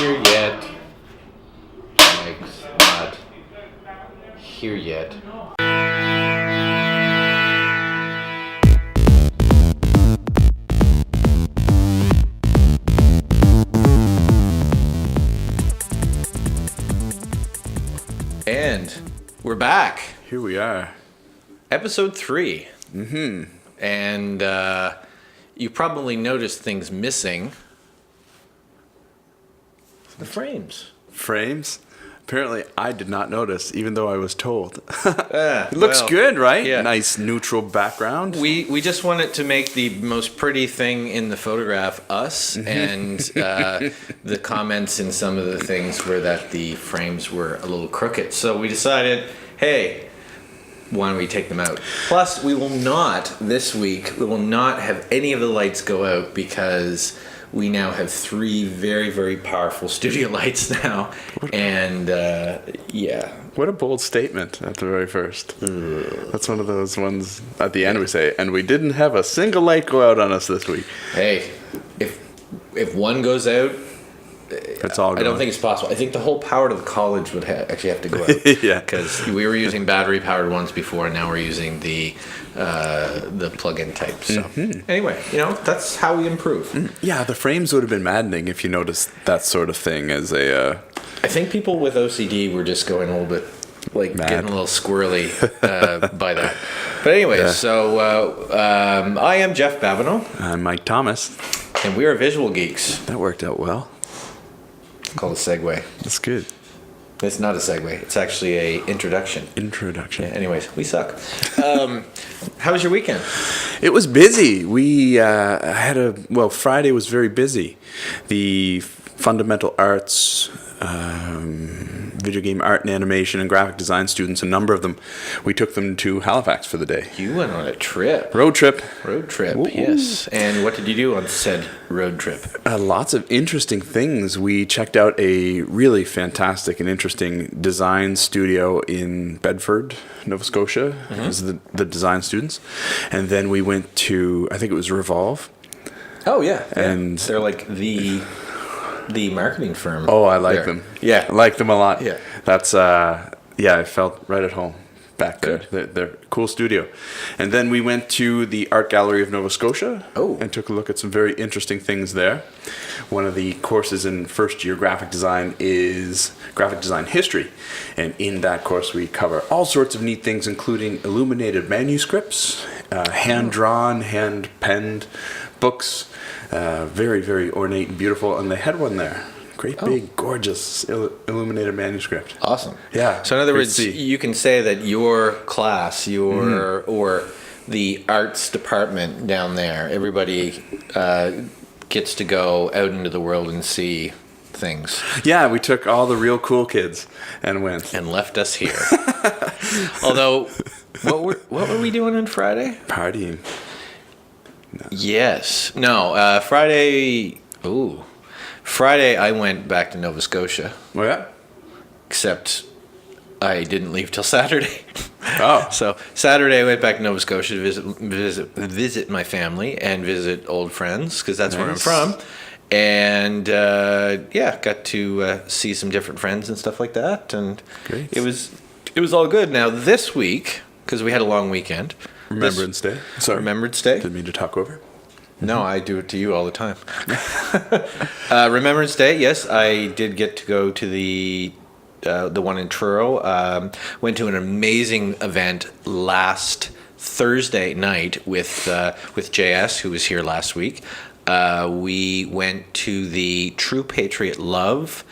here yet. Mike's not here yet. And we're back. Here we are. Episode 3. Mm-hmm. And you probably noticed things missing. The frames. Frames? Apparently, I did not notice, even though I was told. It looks good, right? Yeah. Nice neutral background. We just wanted to make the most pretty thing in the photograph us, and the comments in some of the things were that the frames were a little crooked. So we decided, hey, why don't we take them out? Plus, we will not have any of the lights go out because we now have 3 very, very powerful studio lights now. And yeah. What a bold statement at the very first. That's one of those ones at the end we say, and we didn't have a single light go out on us this week. Hey, if one goes out, it's all I don't think it's possible. I think the whole power to the college would actually have to go out. Yeah. Because we were using battery-powered ones before, and now we're using the plug-in type. So anyway, that's how we improve. Yeah, the frames would have been maddening if you noticed that sort of thing as a... I think people with OCD were just going a little bit, getting a little squirrely by that. But anyway, so I am Jeff Babineau. I'm Mike Thomas. And we are Visual Geeks. That worked out well. It's called a segue. That's good. It's not a segue. It's actually a introduction. Introduction. Yeah, anyways, we suck. How was your weekend? It was busy. We Friday was very busy. The fundamental arts, video game art and animation and graphic design students, a number of them, we took them to Halifax for the day. You went on a trip. Road trip. Road trip, Ooh. yes. And what did you do on said road trip? Lots of interesting things. We checked out a really fantastic and interesting design studio in Bedford, Nova Scotia. It was the design students. And then we went to, I think it was Revolve. Oh, yeah. And they're like the marketing firm. Oh, I like them. Yeah. I like them a lot. Yeah. That's, I felt right at home back there. Good. They're a cool studio. And then we went to the Art Gallery of Nova Scotia and took a look at some very interesting things there. One of the courses in first year graphic design is graphic design history. And in that course, we cover all sorts of neat things, including illuminated manuscripts, hand-drawn, hand-penned books. Very, very ornate and beautiful. And they had one there. Great big, gorgeous illuminated manuscript. Awesome. Yeah. So in other words, you can say that your class, or the arts department down there, everybody gets to go out into the world and see things. Yeah, we took all the real cool kids and went. And left us here. Although, what were we doing on Friday? Partying. No. Yes. No, Friday... Ooh. Friday, I went back to Nova Scotia. Oh, yeah? Except I didn't leave till Saturday. Oh. So Saturday, I went back to Nova Scotia to visit my family and visit old friends, because that's where I'm from. And, got to see some different friends and stuff like that. And Great. It was all good. Now, this week, because we had a long weekend. Remembrance Day. Sorry. Remembrance Day. Didn't mean to talk over. No, I do it to you all the time. Remembrance Day, yes, I did get to go to the one in Truro. Went to an amazing event last Thursday night with JS, who was here last week. We went to the True Patriot Love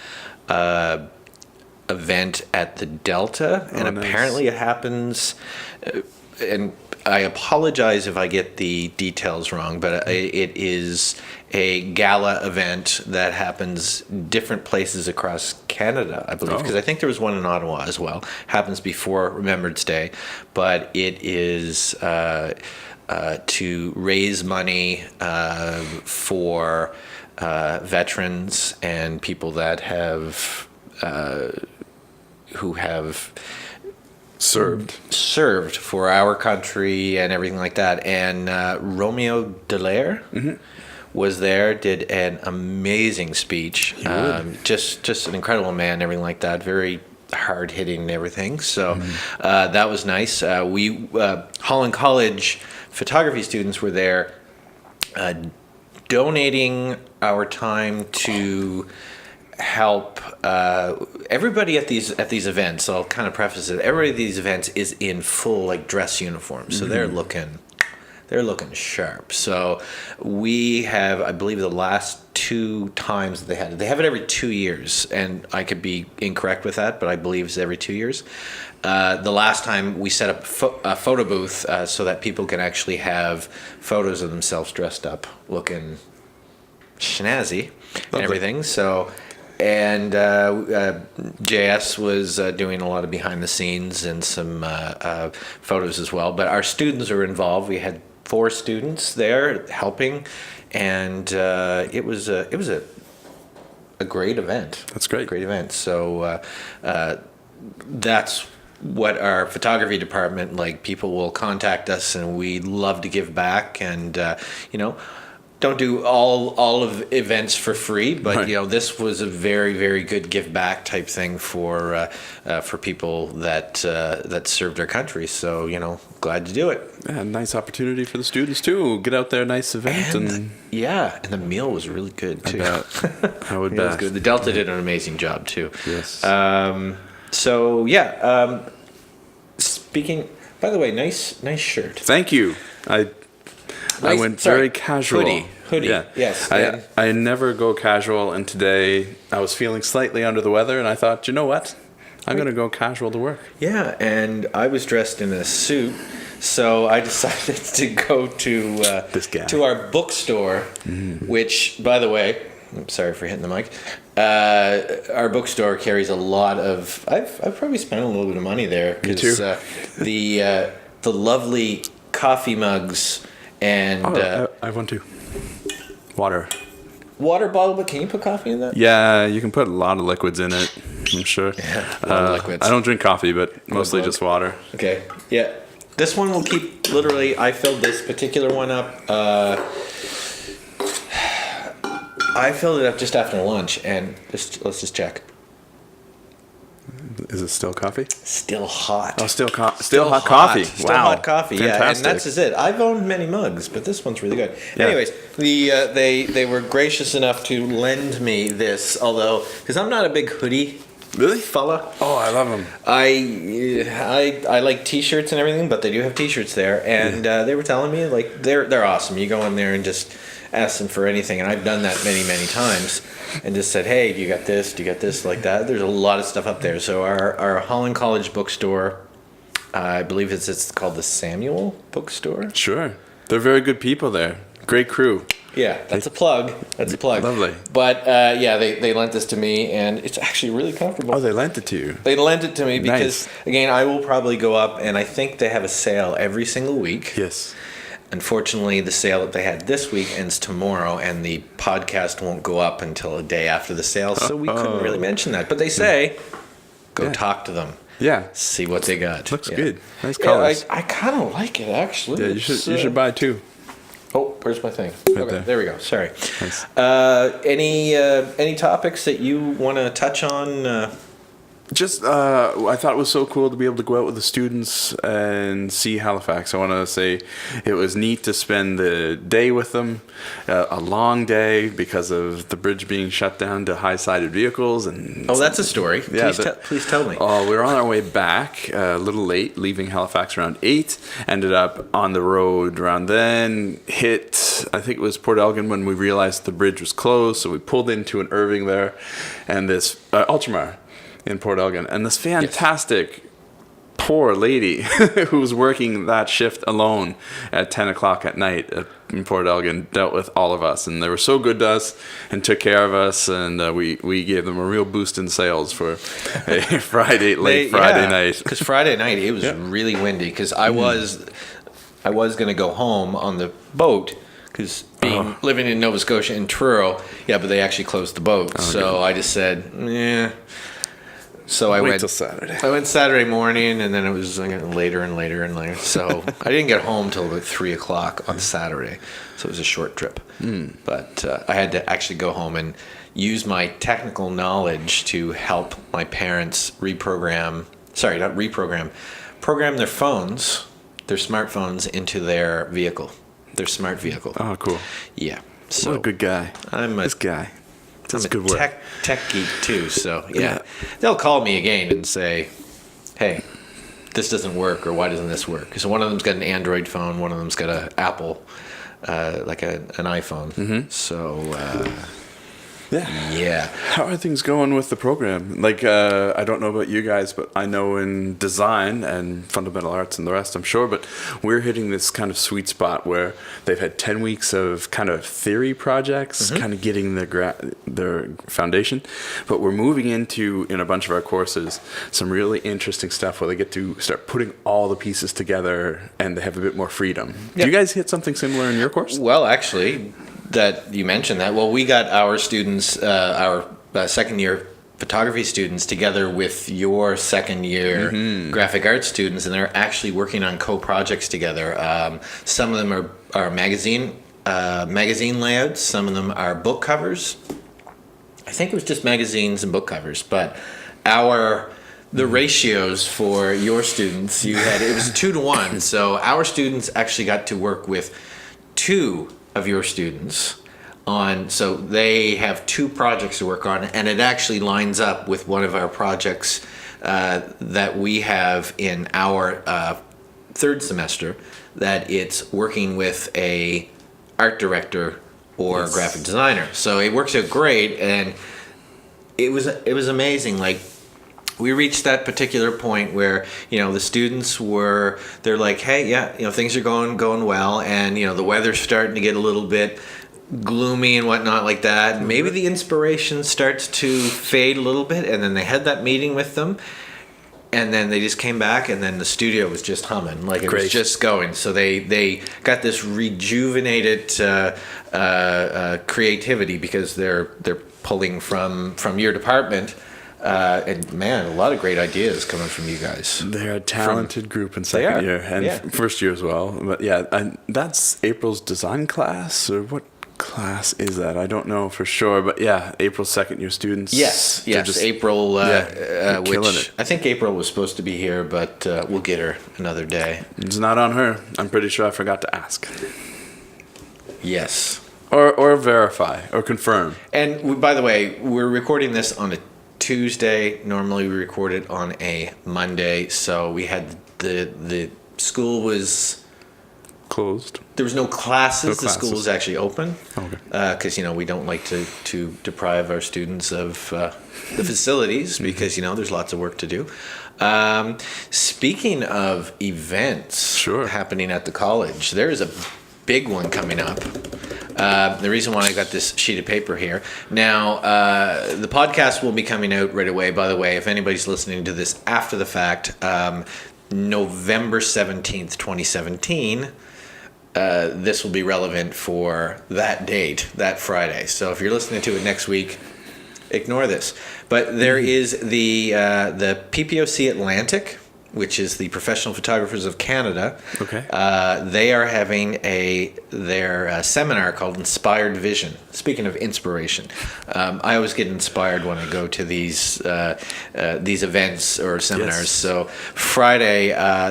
event at the Delta, and apparently it happens, and I apologize if I get the details wrong, but it is a gala event that happens different places across Canada, I believe, because I think there was one in Ottawa as well. Happens before Remembrance Day, but it is to raise money for veterans and people that have who have served for our country and everything like that. And Romeo Dallaire was there, did an amazing speech. Just an incredible man, everything like that. Very hard hitting and everything. So that was nice. We Holland College photography students were there, donating our time to help everybody at these events. So I'll kind of preface it. Everybody at these events is in full like dress uniforms, so they're looking sharp. So we have, I believe, the last 2 times that they have it every 2 years, and I could be incorrect with that, but I believe it's every 2 years. The last time we set up a photo booth so that people can actually have photos of themselves dressed up, looking snazzy and everything. So, and JS was doing a lot of behind the scenes and some photos as well. But our students are involved. We had 4 students there helping, and it was a great event. That's great. Great event. So that's what our photography department, like, people will contact us, and we love to give back, and don't do all of events for free, but right. This was a very, very good give back type thing for people that served our country. So glad to do it. Yeah, nice opportunity for the students too. Get out there, nice event, and the meal was really good too. I would bet. It was good. The Delta did an amazing job too. Yes. Speaking, by the way, nice shirt. Thank you. I went very casual. Hoodie. Yeah. Yes. I never go casual, and today I was feeling slightly under the weather, and I thought, you know what? I'm going to go casual to work. Yeah, and I was dressed in a suit, so I decided to go to our bookstore, which, by the way, I'm sorry for hitting the mic. Our bookstore carries a lot of. I've probably spent a little bit of money there because the lovely coffee mugs. And I have one too. Water bottle, but can you put coffee in that? Yeah, you can put a lot of liquids in it, I'm sure. Yeah, a lot of liquids. I don't drink coffee, but mostly just water. Okay, yeah. This one will keep, literally, I filled this particular one up. I filled it up just after lunch, and let's just check. Is it still coffee? Still hot. Oh, still hot coffee. Still hot coffee. Fantastic. Yeah, and that's just it. I've owned many mugs, but this one's really good. Yeah. Anyways, they were gracious enough to lend me this, although because I'm not a big hoodie fella. Oh, I love them. I like T-shirts and everything, but they do have T-shirts there, and they were telling me like they're awesome. You go in there and just ask them for anything, and I've done that many times. And just said, hey, do you got this? Do you got this? Like that. There's a lot of stuff up there. So our Holland College bookstore, I believe it's called the Samuel Bookstore. Sure. They're very good people there. Great crew. Yeah, that's a plug. Lovely. But they lent this to me, and it's actually really comfortable. Oh, they lent it to you. They lent it to me because, nice. Again, I will probably go up, and I think they have a sale every single week. Yes. Unfortunately, the sale that they had this week ends tomorrow, and the podcast won't go up until a day after the sale, so we couldn't really mention that. But they say, go talk to them. Yeah. See what they got. Looks good. Nice colors. I kind of like it, actually. Yeah, you should buy 2. Oh, where's my thing? Right okay, there we go. Sorry. Nice. Any topics that you want to touch on? Just, I thought it was so cool to be able to go out with the students and see Halifax. I want to say it was neat to spend the day with them, a long day because of the bridge being shut down to high-sided vehicles. And that's a story. Yeah, please tell me. We were on our way back, a little late, leaving Halifax around 8, ended up on the road around then, hit, I think it was Port Elgin when we realized the bridge was closed, so we pulled into an Irving there, and this Ultramar in Port Elgin, and this fantastic poor lady who was working that shift alone at 10 o'clock at night in Port Elgin dealt with all of us, and they were so good to us and took care of us, and we gave them a real boost in sales for a Friday night. Because Friday night it was really windy, because I was going to go home on the boat, because living in Nova Scotia in Truro, but they actually closed the boat, so I just said, So I Wait went till Saturday. I went Saturday morning, and then it was getting later and later and later. So I didn't get home till about 3:00 on Saturday. So it was a short trip. But I had to actually go home and use my technical knowledge to help my parents program their phones, their smartphones into their vehicle, their smart vehicle. Oh, cool. Yeah. So What a good guy. This guy. That's I'm good a work. tech geek too, so yeah. They'll call me again and say, hey, this doesn't work, or why doesn't this work? So one of them's got an Android phone, one of them's got an Apple, like an iPhone. Mm-hmm. So, yeah. How are things going with the program? Like, I don't know about you guys, but I know in design and fundamental arts and the rest, I'm sure, but we're hitting this kind of sweet spot where they've had 10 weeks of kind of theory projects, kind of getting their foundation, but we're moving into, in a bunch of our courses, some really interesting stuff where they get to start putting all the pieces together and they have a bit more freedom. Yep. Do you guys hit something similar in your course? Well, actually, that you mentioned that. Well, we got our students, our second year photography students, together with your second year graphic arts students, and they're actually working on co-projects together. Some of them are magazine layouts. Some of them are book covers. I think it was just magazines and book covers, but the ratios for your students, it was 2-to-1. So our students actually got to work with 2 of your students so they have 2 projects to work on, and it actually lines up with one of our projects that we have in our 3rd semester, that it's working with a art director or graphic designer. So it works out great, and it was amazing. Like, we reached that particular point where, the students they're like, hey, things are going well, and, the weather's starting to get a little bit gloomy and whatnot like that. And maybe the inspiration starts to fade a little bit, and then they had that meeting with them, and then they just came back, and then the studio was just humming, like it was just going. So they got this rejuvenated creativity because they're pulling from your department. And man, a lot of great ideas coming from you guys. They're a talented group in second year and first year as well. But and that's April's design class, or what class is that? I don't know for sure, but April's second year students. Yes, April. Which I think April was supposed to be here, but we'll get her another day. It's not on her. I'm pretty sure I forgot to ask. Yes. Or verify or confirm. And by the way, we're recording this on a Tuesday. Normally we record it on a Monday, so we had the school was closed. There was no classes. The school was actually open. Because we don't like to deprive our students of the facilities, because there's lots of work to do. Speaking of events happening at the college, there is a big one coming up. The reason why I got this sheet of paper here. Now, the podcast will be coming out right away, by the way, if anybody's listening to this after the fact. November 17th, 2017, this will be relevant for that date, that Friday. So if you're listening to it next week, ignore this. But there is the PPOC Atlantic, which is the Professional Photographers of Canada. Okay. They are having their seminar called Inspired Vision. Speaking of inspiration, I always get inspired when I go to these events or seminars. Yes. So Friday,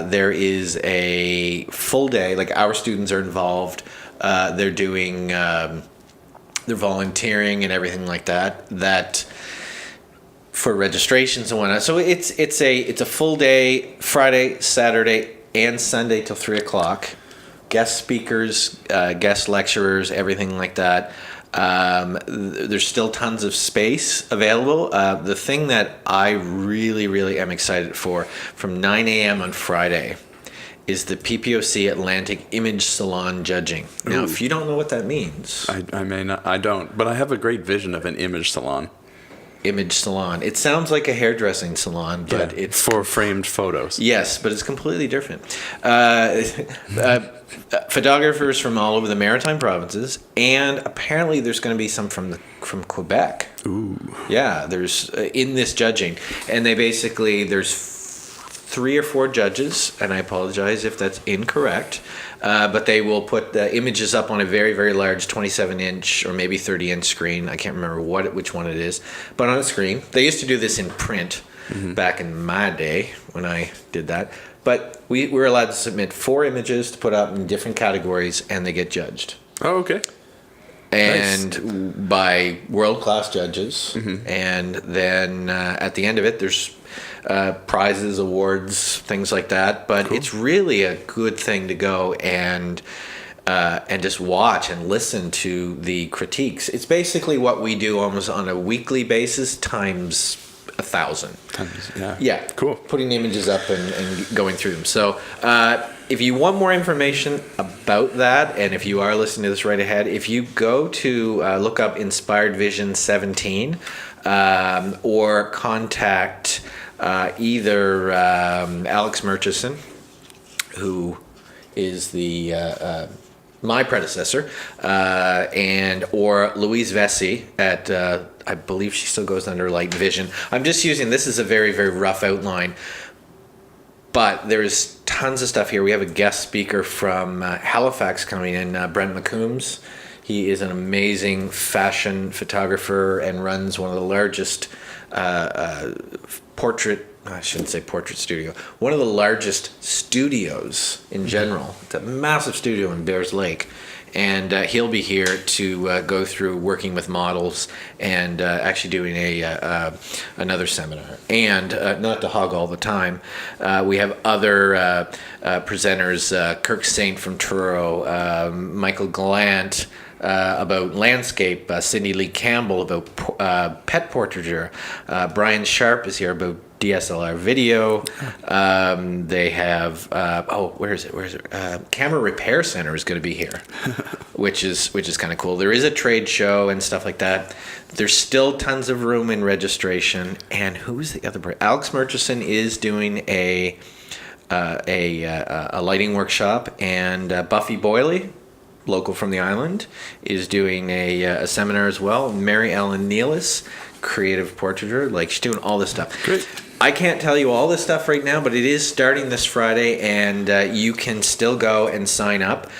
there is a full day. Like, our students are involved. They're doing, they're volunteering and everything like that. For registrations and whatnot. So it's a full day, Friday, Saturday, and Sunday till 3:00. Guest speakers, guest lecturers, everything like that. There's still tons of space available. The thing that I really, really am excited for, from 9 a.m. on Friday, is the PPOC Atlantic Image Salon Judging. Now, if you don't know what that means, I may not. I don't, but I have a great vision of an image salon. Image salon. It sounds like a hairdressing salon, but it's for framed photos. Yes, but it's completely different. Photographers from all over the maritime provinces, and apparently there's going to be some from Quebec. Ooh. Yeah, there's in this judging, and there's 3 or 4 judges, and I apologize if that's incorrect, but they will put the images up on a very, very large 27-inch or maybe 30-inch screen. I can't remember which one it is, but on a screen. They used to do this in print back in my day when I did that. But we're allowed to submit 4 images to put up in different categories, and they get judged. Oh, okay. And by world-class judges. And then at the end of it, there's prizes, awards, things like that. But it's really a good thing to go and just watch and listen to the critiques. It's basically what we do almost on a weekly basis times 1,000. Yeah. Cool. Putting images up and going through them. So if you want more information about that, and if you are listening to this right ahead, if you go to look up Inspired Vision 17 or contact either Alex Murchison, who is the my predecessor, and or Louise Vesey at I believe she still goes under Light Vision. I'm just using this as a very, very rough outline, but there's tons of stuff here. We have a guest speaker from Halifax coming in, Brent McCombs. He is an amazing fashion photographer and runs one of the largest I shouldn't say portrait studio, one of the largest studios in general. It's a massive studio in Bears Lake. And he'll be here to go through working with models and actually doing another seminar. And not to hog all the time, we have other presenters, Kirk Saint from Truro, Michael Gallant about landscape, Cindy Lee Campbell about pet portraiture, Brian Sharp is here about DSLR video. They have where is it? Camera Repair Center is going to be here, which is kind of cool. There is a trade show and stuff like that. There's still tons of room in registration. And who's the other person? Alex Murchison is doing a lighting workshop, and Buffy Boyley, local from the island, is doing a seminar as well. Mary Ellen Nealis, creative portraiture, like she's doing all this stuff. Great. I can't tell you all this stuff right now, but it is starting this Friday, and you can still go and sign up.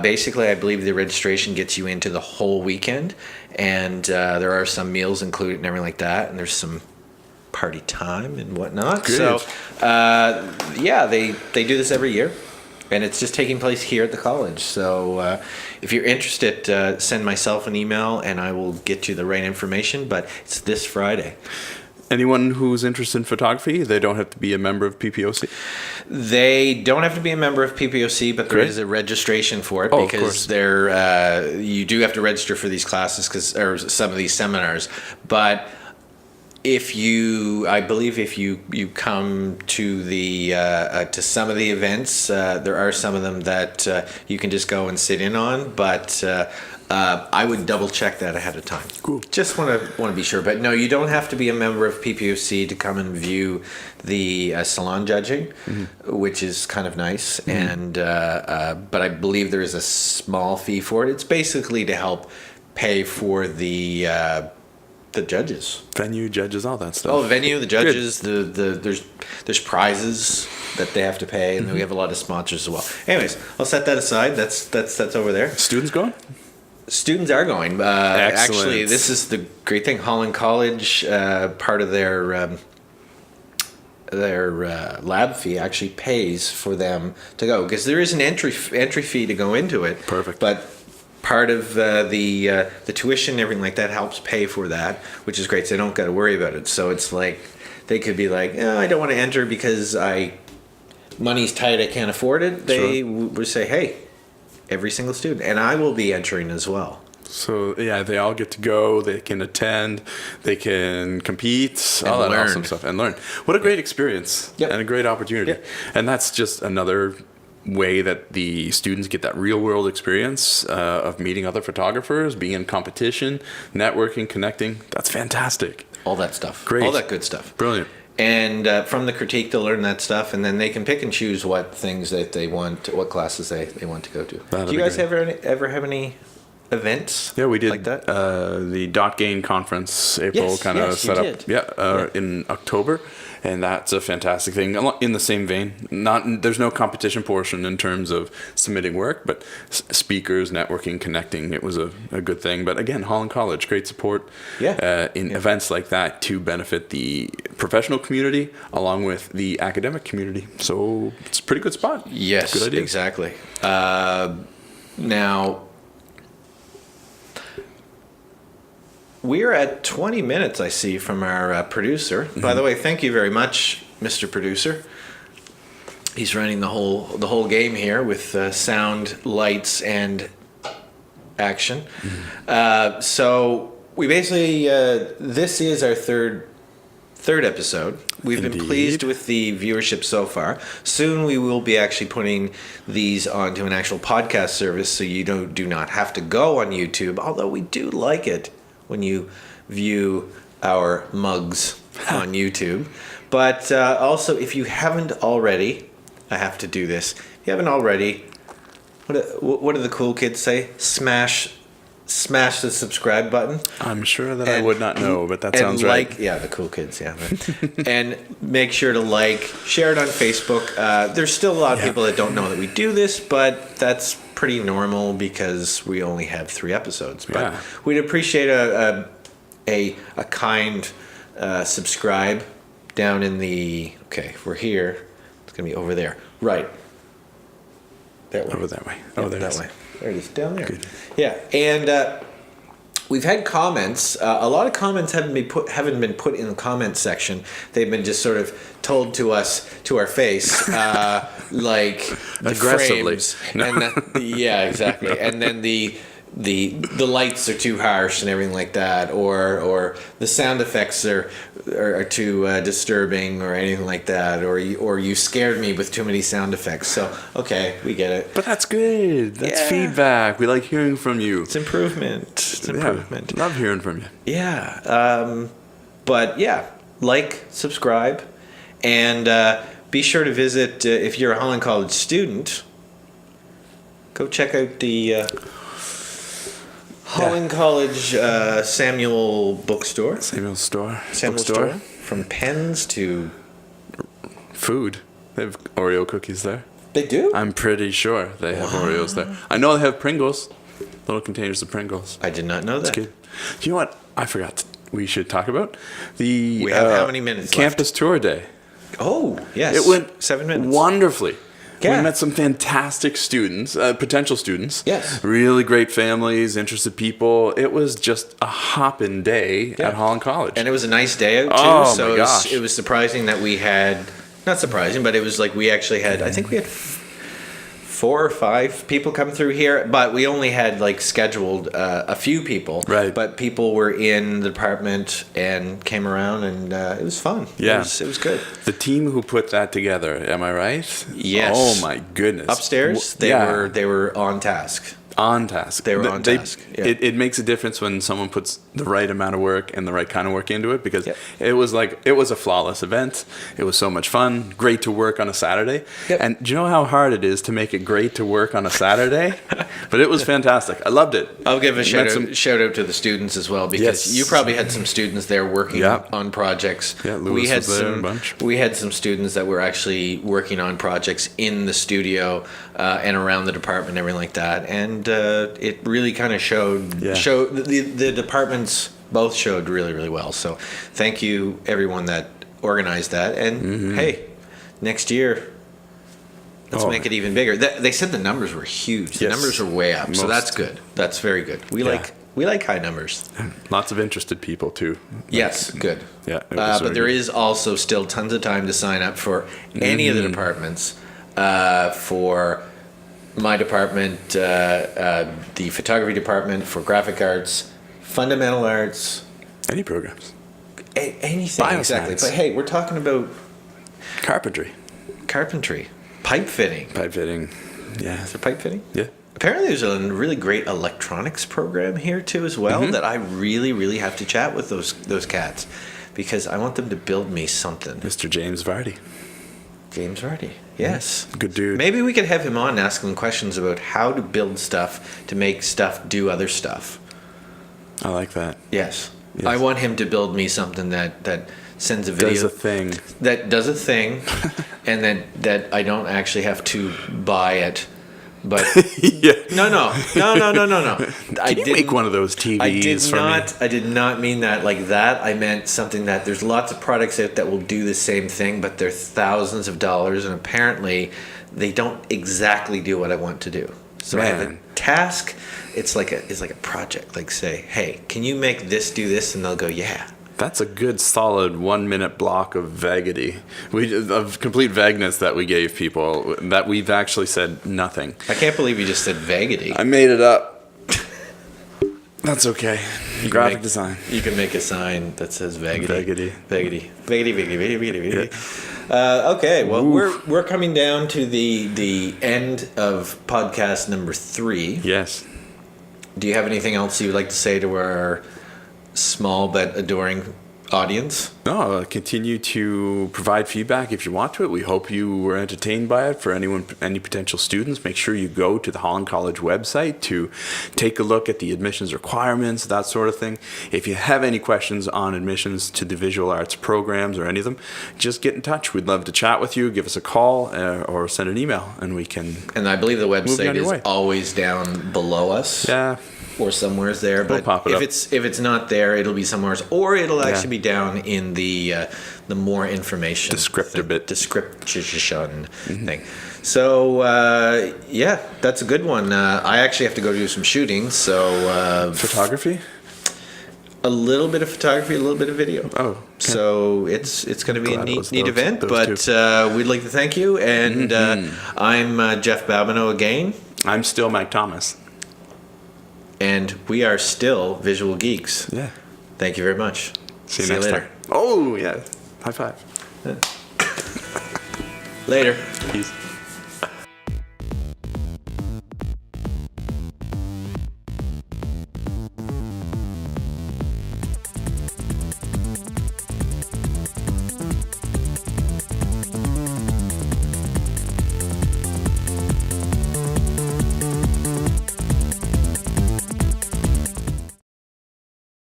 Basically, I believe the registration gets you into the whole weekend, and there are some meals included and everything like that, and there's some party time and whatnot. Great. So, they do this every year, and it's just taking place here at the college. So if you're interested, send myself an email, and I will get you the right information, but it's this Friday. Anyone who's interested in photography, they don't have to be a member of PPOC? They don't have to be a member of PPOC, but there Great. is a registration for it, Oh, because you do have to register for these classes or some of these seminars. But if you come to the to some of the events, there are some of them that you can just go and sit in on, but I would double check that ahead of time. Cool. Just want to be sure. But no, you don't have to be a member of PPOC to come and view the salon judging, which is kind of nice. And but I believe there is a small fee for it. It's basically to help pay for the judges. Venue, judges, all that stuff. Oh, venue, the judges, there's prizes that they have to pay, and then we have a lot of sponsors as well. Anyways, I'll set that aside. That's over there. Students going? Students are going. Excellent. Actually, this is the great thing. Holland College, part of their lab fee actually pays for them to go, because there is an entry fee to go into it. Perfect. But part of the tuition and everything like that helps pay for that, which is great. So they don't got to worry about it. So it's like they could be like, I don't want to enter because money's tight, I can't afford it. They would say, hey, every single student, and I will be entering as well. So yeah, they all get to go. They can attend. They can compete. All that awesome stuff, and learn. What a great experience. Yep. And a great opportunity. Yep. And that's just another way that the students get that real world experience of meeting other photographers, being in competition, networking, connecting. That's fantastic. All that stuff. Great. All that good stuff. Brilliant. And from the critique, they'll learn that stuff, and then they can pick and choose what things that they want, what classes they want to go to. That'll Do you be guys great. ever have any events. Yeah, we did like that. The Dot Gain conference, April kind of set up. Did. In October, and that's a fantastic thing. In the same vein, there's no competition portion in terms of submitting work, but speakers, networking, connecting. It was a good thing. But again, Holland College, great support in events like that to benefit the professional community along with the academic community. So it's a pretty good spot. Yes, good idea. Exactly. Now, we're at 20 minutes, I see, from our producer. Mm-hmm. By the way, thank you very much, Mr. Producer. He's running the whole game here with sound, lights, and action. Mm-hmm. So we basically this is our third episode. We've been pleased with the viewership so far. Soon we will be actually putting these onto an actual podcast service, so you do not have to go on YouTube. Although we do like it when you view our mugs on YouTube. But also, if you haven't already, I have to do this. If you haven't already, what do the cool kids say? Smash the subscribe button. I'm sure that I would not know, but that sounds right. Yeah, the cool kids, yeah. And make sure to share it on Facebook. There's still a lot of people that don't know that we do this, but that's pretty normal because we only have 3 episodes. But we'd appreciate a kind subscribe down in the... Okay, we're here. It's going to be over there. Right. That way. Over that way. Oh, there that way. There it is, down there. Good. Yeah, and we've had comments. A lot of comments haven't been put in the comment section. They've been just sort of told to us to our face, like the aggressively. Frames, and yeah, exactly. And then the lights are too harsh and everything like that, or the sound effects are too disturbing or anything like that, or you scared me with too many sound effects. So okay, we get it. But that's good. That's feedback. We like hearing from you. It's improvement. It's improvement. Love hearing from you. Yeah. But yeah, subscribe, and be sure to visit if you're a Holland College student. Go check out the Holland College Samuel Bookstore. Samuel Store. From pens to food. They have Oreo cookies there. They do? I'm pretty sure they have Oreos there. I know they have Pringles. Little containers of Pringles. I did not know that. That's good. You know what? I forgot we should talk about we have how many minutes campus left? Tour day. Oh, yes. It went 7 minutes. Wonderfully. Yeah. We met some fantastic students, potential students. Yes. Really great families, interested people. It was just a hoppin' day at Holland College. And it was a nice day out, too. Oh, so my gosh. It was surprising that we had... Not surprising, but it was like we actually had... I think we had 4 or 5 people come through here, but we only had scheduled a few people. Right. But people were in the department and came around, and it was fun. Yeah. It was good. The team who put that together, am I right? Yes. Oh my goodness. Upstairs, they were on task. On task. They were on task. Yeah. It makes a difference when someone puts the right amount of work and the right kind of work into it, because it was a flawless event. It was so much fun. Great to work on a Saturday. Yep. And do you know how hard it is to make it great to work on a Saturday? But it was fantastic. I loved it. I'll give a shout out to the students as well, because you probably had some students there working on projects. Yeah, Lewis was there a bunch. We had some students that were actually working on projects in the studio and around the department and everything like that. And it really kind of showed the departments both showed really, really well. So thank you everyone that organized that. And hey, next year, let's make it even bigger. They said the numbers were huge. The numbers are way up. So that's good. That's very good. We like high numbers. Lots of interested people too. Yes, good. Yeah. But there is also still tons of time to sign up for any of the departments. For my department, the photography department, for graphic arts, fundamental arts. Any programs. Anything, exactly. But hey, we're talking about... Carpentry. Pipe fitting. Yeah. Is there pipe fitting? Yeah. Apparently there's a really great electronics program here too as well that I really, really have to chat with those cats, because I want them to build me something. Mr. James Vardy. James Hardy. Yes. Good dude. Maybe we could have him on and ask him questions about how to build stuff to make stuff do other stuff. I like that. Yes. Yes. I want him to build me something that sends a video. Does a thing. That does a thing, and that I don't actually have to buy it. But Yeah. no. Can you make one of those TVs for me? I did not mean that like that. I meant something that there's lots of products out that will do the same thing, but they're thousands of dollars, and apparently they don't exactly do what I want to do. So I have a task. It's like a project. Like say, hey, can you make this do this? And they'll go, yeah. That's a good solid 1 minute block of vaguity, of complete vagueness that we gave people, that we've actually said nothing. I can't believe you just said vaguity. I made it up. That's okay. Graphic design. You can make a sign that says vaguity. Vaguity. Vaguity. Okay, well, we're coming down to the end of podcast number 3. Yes. Do you have anything else you would like to say to our small but adoring audience? No, continue to provide feedback if you want to it. We hope you were entertained by it. For any potential students, make sure you go to the Holland College website to take a look at the admissions requirements, that sort of thing. If you have any questions on admissions to the visual arts programs or any of them, just get in touch. We'd love to chat with you. Give us a call or send an email, and we can. And I believe the website is way. always down below us. Yeah. Or somewhere's there, but pop it up. if it's not there, it'll be somewhere else, or it'll actually be down in the more information description thing. So yeah, that's a good one. I actually have to go do some shooting, so Photography? a little bit of photography, a little bit of video. Oh, okay. So it's going to be a neat event. those But we'd like to thank you, and I'm Jeff Babineau again. I'm still Mike Thomas. And we are still Visual Geeks. Yeah. Thank you very much. See you next later. time. Oh, yeah. High five. Later. Peace.